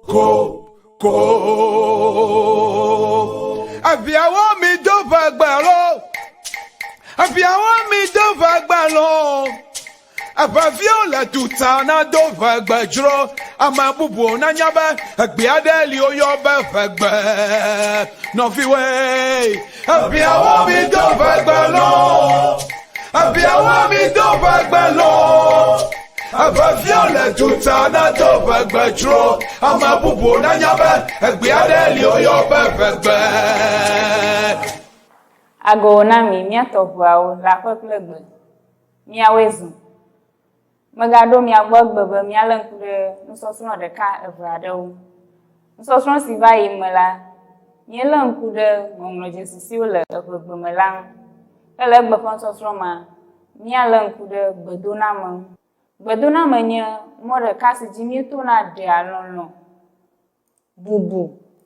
ko abiawo mi do vagbalo abiawo mi do vagbalo abavio la tutana do vagbajro amabubu na nyaba agbiadeli oyoba vagba no fi we abiawo mi do vagbalo abiawo mi do vagbalo Avaviola tutana do vagbajro amabubu na nyaba agbiadeli oyoba vagba Gbedoname miatobuawo la kpekplegbe miawezu megado miagbogbe be miale ŋku ɖe nusɔsrɔ̃ ɖeka eve aɖewo nusɔsrɔ̃ si va yi me la miele ŋku ɖe ŋɔŋlɔ dzesisiwo le eʋegbe me la ŋu ke le egbe ƒe nusɔsrɔ̃ ma miale ŋku ɖe gbedoname ŋu. Gbedoname nye mɔ ɖeka si dzi mietona ɖea lɔlɔ̃ bubu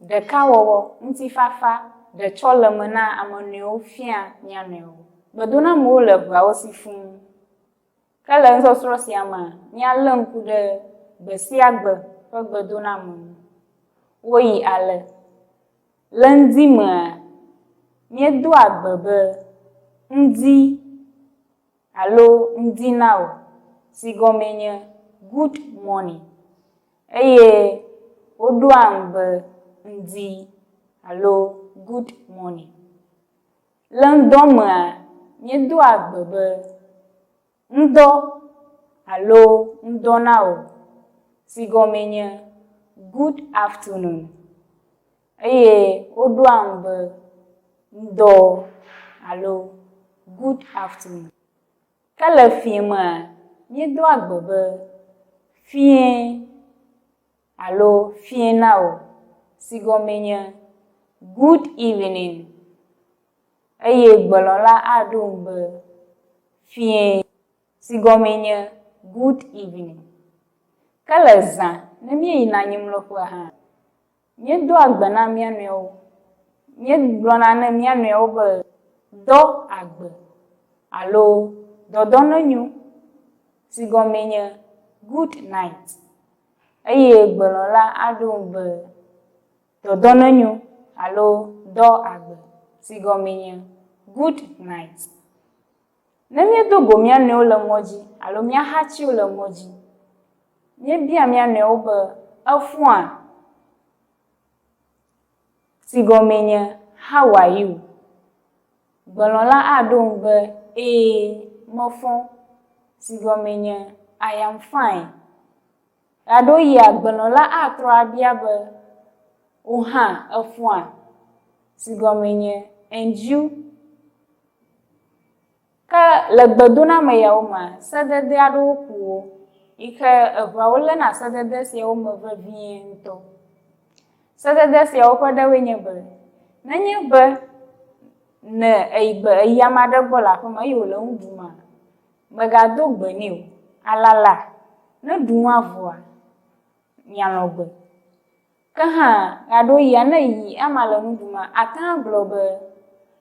ɖekawɔwɔ ŋutifafa ɖetsɔleme na ame nɔewo fia mia nɔewo. Gbedonamewo le ʋeawo si fũu. Ke le nusɔsrɔ̃ sia me miale ŋku ɖe gbe sia gbe ƒe gbedoname ŋu. Woyi ale: le ŋdi mea miedo agbe be ŋdi alo ŋdi na o si gɔme nye good morning eye woɖo aŋu be ŋdi alo good morning. Le ŋdɔ mea miedo agbe be ŋdɔ alo ŋdɔ na o si gɔme nye good afternoon eye woɖo aŋu be ŋdɔ alo good afternoon. Ke le fie mea miedo agbe be fie alo fie na o si gɔme nye good evening eye gbelɔla aɖo ŋu be fie si gɔme nye good evening. Ke le zã ne mieyina anyimlɔƒe hã miedo agbe na mia nɔewo, miegblɔna ne mia nɔewo be dɔ agbe alo dɔdɔ nenyo si gɔme nye good night eye gbelɔla aɖo ŋu be dɔdɔ nenyo alo dɔ agbe si gɔme nye good night. Ne miedo go mia nɔewo le mɔ dzi alo mia xatsiwo le mɔ dzi, miebia mia nɔewo be efɔa si gɔme nye how are you? Gbelɔla aɖo ŋu be mefɔ si gɔme nye I am fine. Aɖo yia gbelɔla atrɔ abia be wo hã efɔa si gɔme nye and you? Ke le gbedoname yawo me sedede aɖewo ƒo wo yi ke eʋeawo lena sedede siawo me vevie ŋutɔ. Sedede siawo ƒe ɖewoe nye be nenye be eyi ame aɖe gbɔ le aƒe me eye wòle nu ɖum megado gbe nɛ o. Alala ne ɖu nua vɔa mialɔ gbe. Ke hã aɖo yia ne yi ama le nu ɖum ate ŋu agblɔ be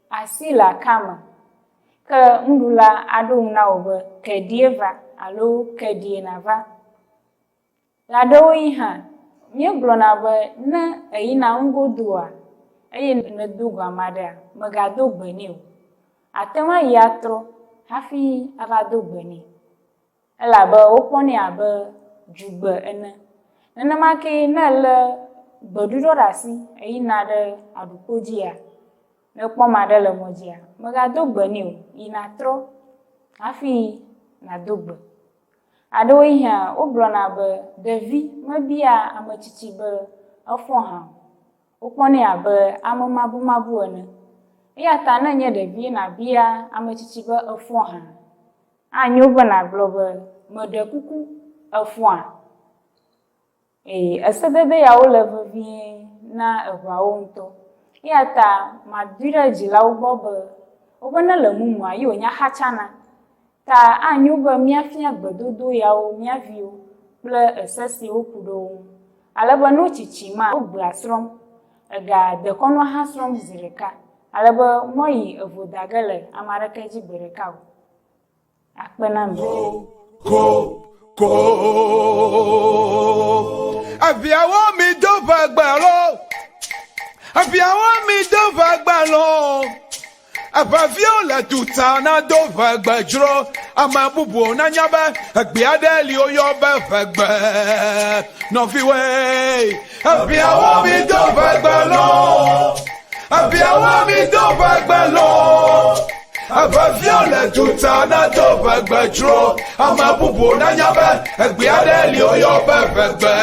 asi le akame ke nuɖula aɖo ŋu na wò be keɖie va alo keɖie nava. Le aɖewo yi hã míegblɔna be ne eyina ŋugodoa eye nedo go ame aɖea megado gbe nɛ o. Ate ŋu ayi atrɔ hafi ava do gbe nɛ elabe wokpɔnɛ abe dzugbe ene. Nenema ke ne lé gbeɖuɖɔ ɖe asi eyina ɖe aɖukpo dzia ne kpɔ ame aɖe le mɔ dzia megado gbe nɛ o, yina trɔ hafi nado gbe. Aɖewo yi hã wogblɔna be ɖevi mebia ametsitsi be efɔ hã o. Wokpɔnɛ abe ame mabumabu ene. Eya ta ne nye ɖevie nabia ametsitsi be efɔ hã anyo be nagblɔ be meɖe kuku efɔa. Esedede yawo le vevie na eʋeawo ŋutɔ. Eya ta madoe ɖe dzilawo gbɔ be wobe ne le mumua ye wònya xatsana. Ta anyo be míafia gbedodo yawo mía viwo kple ese siwo ƒo ɖe wo ŋu. Alebe ne wo tsitsima wo gbea srɔ̃m, ega dekɔnua hã srɔ̃m zi ɖeka. Alebe mɔyi evo dage le ame aɖeke dzi gbe ɖeka o. Akpe na mi. Abiawo mi do Abiawa mi dova gbalo. Abavio la tutana dova gbajro. Amabubu na nyabe. Agbiadeli oyo befegbe. No fi way. Abiawa mi dova gbalo. Abiawa mi dova gbalo. Abavio la tutana dova gbajro. Amabubu na nyabe. Agbiadeli oyo befegbe.